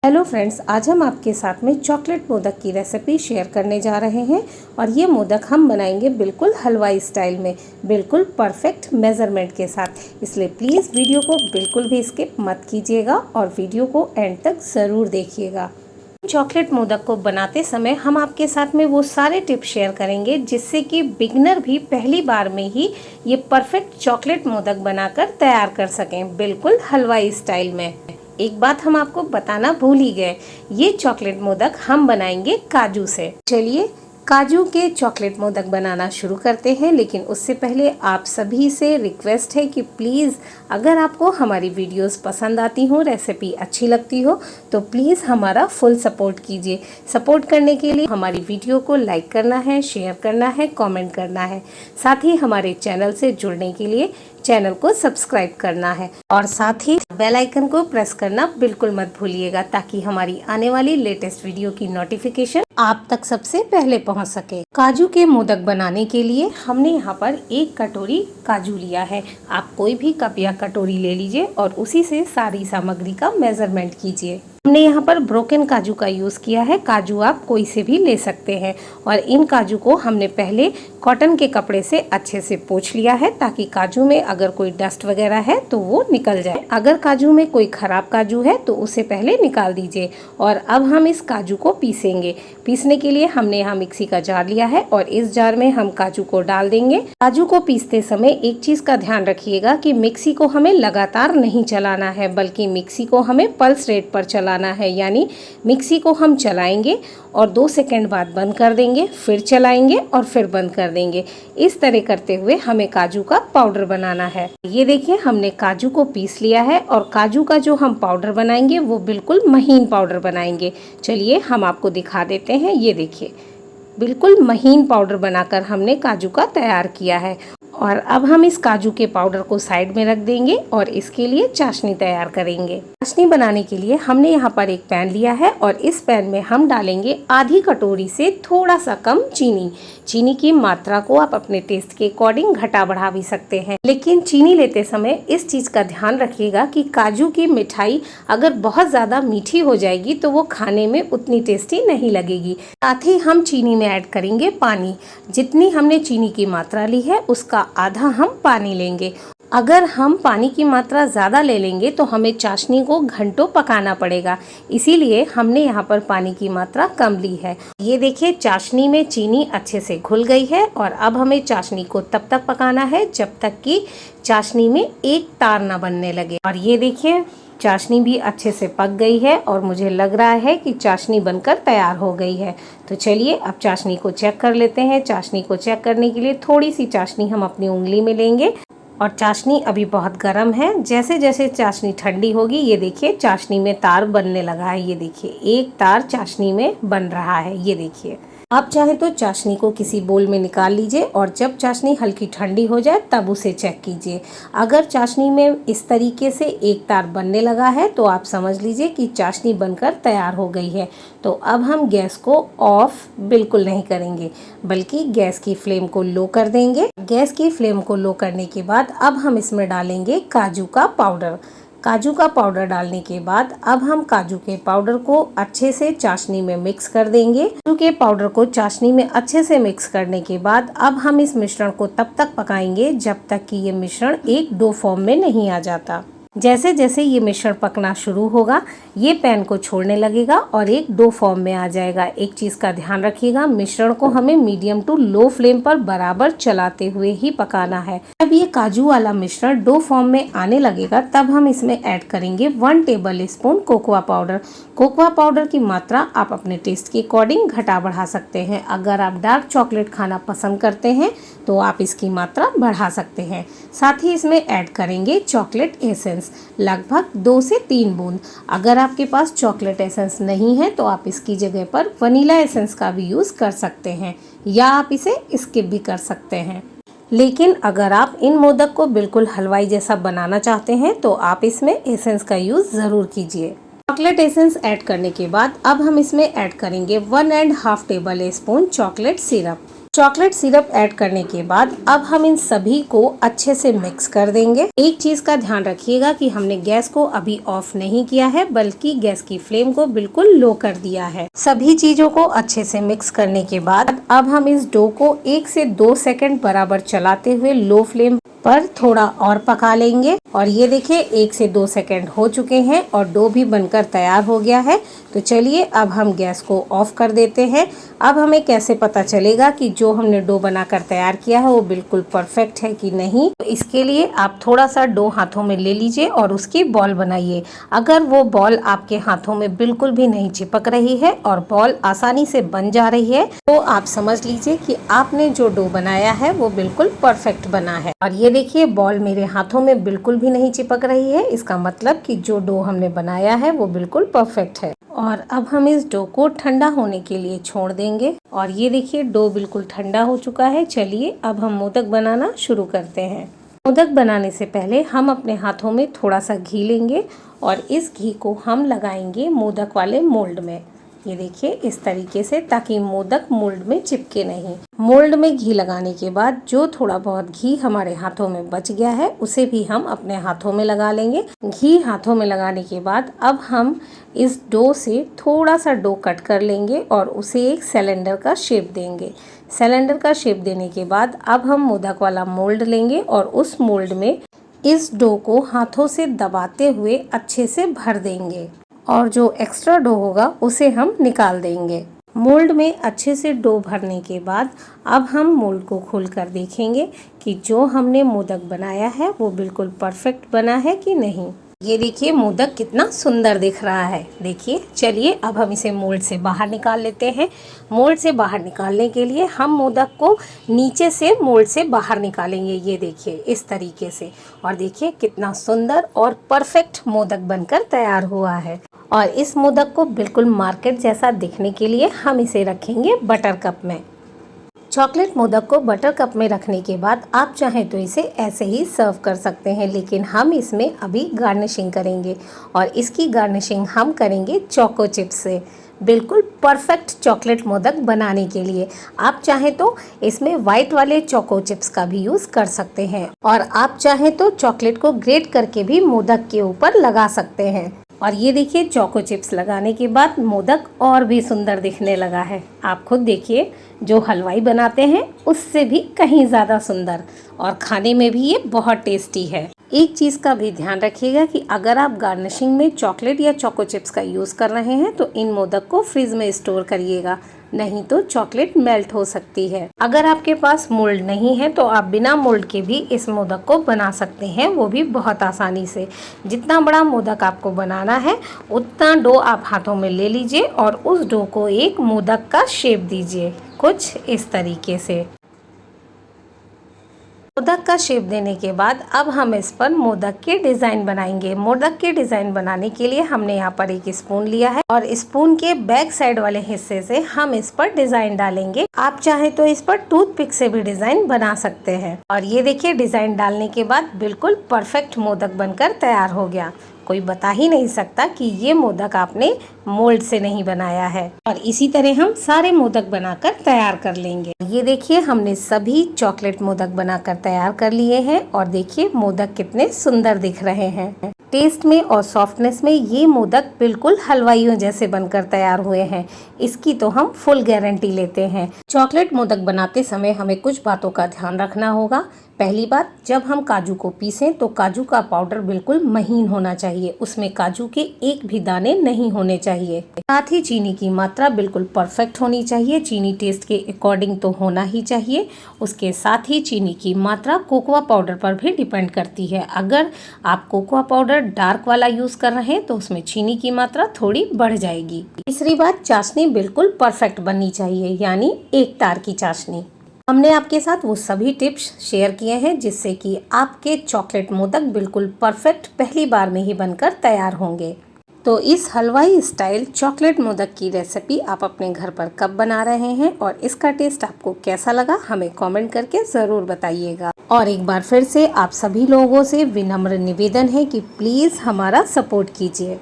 Hello friends, आज हम आपके साथ में चॉकलेट मोदक की रेसिपी शेयर करने जा रहे हैं। और ये मोदक हम बनाएंगे बिल्कुल हलवाई स्टाइल में, बिल्कुल परफेक्ट मेज़रमेंट के साथ। इसलिए प्लीज़ वीडियो को बिल्कुल भी स्किप मत कीजिएगा और वीडियो को एंड तक ज़रूर देखिएगा। चॉकलेट मोदक को बनाते समय हम आपके साथ में वो सारे टिप्स शेयर करेंगे जिससे कि बिगनर भी पहली बार में ही ये परफेक्ट चॉकलेट मोदक बनाकर तैयार कर सकें, बिल्कुल हलवाई स्टाइल में। एक बात हम आपको बताना भूल ही गए, ये चॉकलेट मोदक हम बनाएंगे काजू से। चलिए काजू के चॉकलेट मोदक बनाना शुरू करते हैं। लेकिन उससे पहले आप सभी से रिक्वेस्ट है कि प्लीज़ अगर आपको हमारी वीडियोस पसंद आती हो, रेसिपी अच्छी लगती हो, तो प्लीज़ हमारा फुल सपोर्ट कीजिए। सपोर्ट करने के लिए हमारी वीडियो को लाइक करना है, शेयर करना है, कमेंट करना है। साथ ही हमारे चैनल से जुड़ने के लिए चैनल को सब्सक्राइब करना है और साथ ही बेल आइकन को प्रेस करना बिल्कुल मत भूलिएगा, ताकि हमारी आने वाली लेटेस्ट वीडियो की नोटिफिकेशन आप तक सबसे पहले पहुंच सके। काजू के मोदक बनाने के लिए हमने यहाँ पर 1 कटोरी काजू लिया है। आप कोई भी कप या कटोरी ले लीजिए और उसी से सारी सामग्री का मेजरमेंट कीजिए। हमने यहाँ पर ब्रोकन काजू का यूज़ किया है। काजू आप कोई से भी ले सकते हैं। और इन काजू को हमने पहले कॉटन के कपड़े से अच्छे से पोंछ लिया है, ताकि काजू में अगर कोई डस्ट वगैरह है तो वो निकल जाए। अगर काजू में कोई ख़राब काजू है तो उसे पहले निकाल दीजिए। और अब हम इस काजू को पीसेंगे। पीसने के लिए हमने यहाँ मिक्सी का जार लिया है और इस जार में हम काजू को डाल देंगे। काजू को पीसते समय एक चीज़ का ध्यान रखिएगा कि मिक्सी को हमें लगातार नहीं चलाना है, बल्कि मिक्सी को हमें पल्स रेट पर चलाना है। यानी मिक्सी को हम चलाएंगे और 2 सेकंड बाद बंद कर देंगे, फिर चलाएंगे और फिर बंद कर देंगे। इस तरह करते हुए हमें काजू का पाउडर बनाना है। ये देखिए, हमने काजू को पीस लिया है और काजू का जो हम पाउडर बनाएंगे वो बिल्कुल महीन पाउडर बनाएंगे। चलिए हम आपको दिखा देते हैं। ये देखिए, बिल्कुल महीन पाउडर बनाकर हमने काजू का तैयार किया है। और अब हम इस काजू के पाउडर को साइड में रख देंगे और इसके लिए चाशनी तैयार करेंगे। चाशनी बनाने के लिए हमने यहाँ पर एक पैन लिया है और इस पैन में हम डालेंगे आधी कटोरी से थोड़ा सा कम चीनी। चीनी की मात्रा को आप अपने टेस्ट के अकॉर्डिंग घटा बढ़ा भी सकते हैं, लेकिन चीनी लेते समय इस चीज़ का ध्यान रखिएगा कि काजू की मिठाई अगर बहुत ज़्यादा मीठी हो जाएगी तो वो खाने में उतनी टेस्टी नहीं लगेगी। साथ ही हम चीनी में ऐड करेंगे पानी। जितनी हमने चीनी की मात्रा ली है उसका आधा हम पानी लेंगे। अगर हम पानी की मात्रा ज़्यादा ले लेंगे तो हमें चाशनी को घंटों पकाना पड़ेगा, इसीलिए हमने यहाँ पर पानी की मात्रा कम ली है। ये देखिए, चाशनी में चीनी अच्छे से घुल गई है और अब हमें चाशनी को तब तक पकाना है जब तक कि चाशनी में एक तार ना बनने लगे। और ये देखिए, चाशनी भी अच्छे से पक गई है और मुझे लग रहा है कि चाशनी बनकर तैयार हो गई है। तो चलिए अब चाशनी को चेक कर लेते हैं। चाशनी को चेक करने के लिए थोड़ी सी चाशनी हम अपनी उंगली में लेंगे और चाशनी अभी बहुत गर्म है। जैसे जैसे चाशनी ठंडी होगी, ये देखिए चाशनी में तार बनने लगा है। ये देखिए, एक तार चाशनी में बन रहा है। ये देखिए, आप चाहे तो चाशनी को किसी बोल में निकाल लीजिए और जब चाशनी हल्की ठंडी हो जाए तब उसे चेक कीजिए। अगर चाशनी में इस तरीके से एक तार बनने लगा है तो आप समझ लीजिए कि चाशनी बनकर तैयार हो गई है। तो अब हम गैस को ऑफ बिल्कुल नहीं करेंगे, बल्कि गैस की फ्लेम को लो कर देंगे। गैस की फ्लेम को लो करने के बाद अब हम इसमें डालेंगे काजू का पाउडर। काजू का पाउडर डालने के बाद अब हम काजू के पाउडर को अच्छे से चाशनी में मिक्स कर देंगे। काजू के पाउडर को चाशनी में अच्छे से मिक्स करने के बाद अब हम इस मिश्रण को तब तक पकाएंगे जब तक कि ये मिश्रण एक डो फॉर्म में नहीं आ जाता। जैसे जैसे ये मिश्रण पकना शुरू होगा, ये पैन को छोड़ने लगेगा और एक डो फॉर्म में आ जाएगा। एक चीज़ का ध्यान रखिएगा, मिश्रण को हमें मीडियम टू लो फ्लेम पर बराबर चलाते हुए ही पकाना है। जब ये काजू वाला मिश्रण डो फॉर्म में आने लगेगा तब हम इसमें ऐड करेंगे 1 table spoon cocoa powder. Cocoa powder की मात्रा आप अपने टेस्ट के अकॉर्डिंग घटा बढ़ा सकते हैं। अगर आप डार्क चॉकलेट खाना पसंद करते हैं तो आप इसकी मात्रा बढ़ा सकते हैं। साथ ही इसमें ऐड करेंगे चॉकलेट एसेंस, लगभग 2 से 3 बूंद। अगर आपके पास चॉकलेट एसेंस नहीं है तो आप इसकी जगह पर वनीला एसेंस का भी यूज़ कर सकते हैं या आप इसे स्किप भी कर सकते हैं। लेकिन अगर आप इन मोदक को बिल्कुल हलवाई जैसा बनाना चाहते हैं तो आप इसमें एसेंस का यूज़ ज़रूर कीजिए। चॉकलेट एसेंस ऐड करने के बाद अब हम इसमें ऐड करेंगे 1.5 table spoon chocolate syrup. Chocolate syrup add करने के बाद अब हम इन सभी को अच्छे से मिक्स कर देंगे। एक चीज का ध्यान रखिएगा कि हमने गैस को अभी ऑफ नहीं किया है, बल्कि गैस की फ्लेम को बिल्कुल लो कर दिया है। सभी चीजों को अच्छे से मिक्स करने के बाद अब हम इस डो को 1 से 2 सेकंड बराबर चलाते हुए लो फ्लेम पर थोड़ा और पका लेंगे। और ये देखिए 1 से 2 सेकंड हो चुके हैं और डो भी बनकर तैयार हो गया है। तो चलिए अब हम गैस को ऑफ कर देते हैं। अब हमें कैसे पता चलेगा कि जो हमने डो बनाकर तैयार किया है वो बिल्कुल परफेक्ट है कि नहीं? तो इसके लिए आप थोड़ा सा डो हाथों में ले लीजिए और उसकी बॉल बनाइए। अगर वो बॉल आपके हाथों में बिल्कुल भी नहीं चिपक रही है और बॉल आसानी से बन जा रही है, तो आप समझ लीजिए कि आपने जो डो बनाया है वो बिल्कुल परफेक्ट बना है। और ये देखिए बॉल मेरे हाथों में बिल्कुल भी नहीं चिपक रही है। इसका मतलब कि जो डो हमने बनाया है वो बिल्कुल परफेक्ट है। और अब हम इस डो को ठंडा होने के लिए छोड़ देंगे। और ये देखिए डो बिल्कुल ठंडा हो चुका है। चलिए अब हम मोदक बनाना शुरू करते हैं। मोदक बनाने से पहले हम अपने हाथों में थोड़ा सा घी लेंगे और इस घी को हम लगाएंगे मोदक वाले मोल्ड में। ये देखिए इस तरीके से, ताकि मोदक मोल्ड में चिपके नहीं। मोल्ड में घी लगाने के बाद जो थोड़ा बहुत घी हमारे हाथों में बच गया है उसे भी हम अपने हाथों में लगा लेंगे। घी हाथों में लगाने के बाद अब हम इस डो से थोड़ा सा डो कट कर लेंगे और उसे एक सिलेंडर का शेप देंगे। सिलेंडर का शेप देने के बाद अब हम मोदक वाला मोल्ड लेंगे और उस मोल्ड में इस डो को हाथों से दबाते हुए अच्छे से भर देंगे और जो एक्स्ट्रा डो होगा उसे हम निकाल देंगे। मोल्ड में अच्छे से डो भरने के बाद अब हम मोल्ड को खोलकर देखेंगे कि जो हमने मोदक बनाया है वो बिल्कुल परफेक्ट बना है कि नहीं। ये देखिए मोदक कितना सुंदर दिख रहा है। देखिए चलिए अब हम इसे मोल्ड से बाहर निकाल लेते हैं। मोल्ड से बाहर निकालने के लिए हम मोदक को नीचे से मोल्ड से बाहर निकालेंगे। ये देखिए इस तरीके से। और देखिए कितना सुंदर और परफेक्ट मोदक बनकर तैयार हुआ है। और इस मोदक को बिल्कुल मार्केट जैसा दिखने के लिए हम इसे रखेंगे बटर कप में। चॉकलेट मोदक को बटर कप में रखने के बाद आप चाहें तो इसे ऐसे ही सर्व कर सकते हैं, लेकिन हम इसमें अभी गार्निशिंग करेंगे और इसकी गार्निशिंग हम करेंगे चोको चिप्स से। बिल्कुल परफेक्ट चॉकलेट मोदक बनाने के लिए आप चाहें तो इसमें वाइट वाले चोको चिप्स का भी यूज़ कर सकते हैं और आप चाहें तो चॉकलेट को ग्रेट करके भी मोदक के ऊपर लगा सकते हैं। और ये देखिए चोको चिप्स लगाने के बाद मोदक और भी सुंदर दिखने लगा है। आप खुद देखिए, जो हलवाई बनाते हैं उससे भी कहीं ज़्यादा सुंदर, और खाने में भी ये बहुत टेस्टी है। एक चीज़ का भी ध्यान रखिएगा कि अगर आप गार्निशिंग में चॉकलेट या चोको चिप्स का यूज़ कर रहे हैं तो इन मोदक को फ्रिज में स्टोर करिएगा, नहीं तो चॉकलेट मेल्ट हो सकती है। अगर आपके पास मोल्ड नहीं है तो आप बिना मोल्ड के भी इस मोदक को बना सकते हैं, वो भी बहुत आसानी से। जितना बड़ा मोदक आपको बनाना है उतना डो आप हाथों में ले लीजिए और उस डो को एक मोदक का शेप दीजिए, कुछ इस तरीके से। मोदक का शेप देने के बाद अब हम इस पर मोदक के डिज़ाइन बनाएंगे। मोदक के डिज़ाइन बनाने के लिए हमने यहाँ पर एक स्पून लिया है और स्पून के बैक साइड वाले हिस्से से हम इस पर डिज़ाइन डालेंगे। आप चाहे तो इस पर टूथपिक से भी डिज़ाइन बना सकते हैं। और ये देखिए डिज़ाइन डालने के बाद बिल्कुल परफेक्ट मोदक बनकर तैयार हो गया। कोई बता ही नहीं सकता कि ये मोदक आपने मोल्ड से नहीं बनाया है। और इसी तरह हम सारे मोदक बनाकर तैयार कर लेंगे। ये देखिए हमने सभी चॉकलेट मोदक बनाकर तैयार कर लिए हैं और देखिए मोदक कितने सुंदर दिख रहे हैं। टेस्ट में और सॉफ्टनेस में ये मोदक बिल्कुल हलवाइयों जैसे बनकर तैयार हुए हैं, इसकी तो हम फुल गारंटी लेते हैं। चॉकलेट मोदक बनाते समय हमें कुछ बातों का ध्यान रखना होगा। पहली बात, जब हम काजू को पीसें तो काजू का पाउडर बिल्कुल महीन होना चाहिए, उसमें काजू के एक भी दाने नहीं होने चाहिए। साथ ही चीनी की मात्रा बिल्कुल परफेक्ट होनी चाहिए, चीनी टेस्ट के अकॉर्डिंग तो होना ही चाहिए। उसके साथ ही चीनी की मात्रा कोकोआ पाउडर पर भी डिपेंड करती है। अगर आप कोकोआ पाउडर डार्क वाला यूज़ कर रहे हैं तो उसमें चीनी की मात्रा थोड़ी बढ़ जाएगी। तीसरी बात, चाशनी बिल्कुल परफेक्ट बननी चाहिए, यानी एक तार की चाशनी। हमने आपके साथ वो सभी टिप्स शेयर किए हैं जिससे कि आपके चॉकलेट मोदक बिल्कुल परफेक्ट पहली बार में ही बनकर तैयार होंगे। तो इस हलवाई स्टाइल चॉकलेट मोदक की रेसिपी आप अपने घर पर कब बना रहे हैं और इसका टेस्ट आपको कैसा लगा हमें कमेंट करके ज़रूर बताइएगा। और एक बार फिर से आप सभी लोगों से विनम्र निवेदन है कि प्लीज़ हमारा सपोर्ट कीजिए।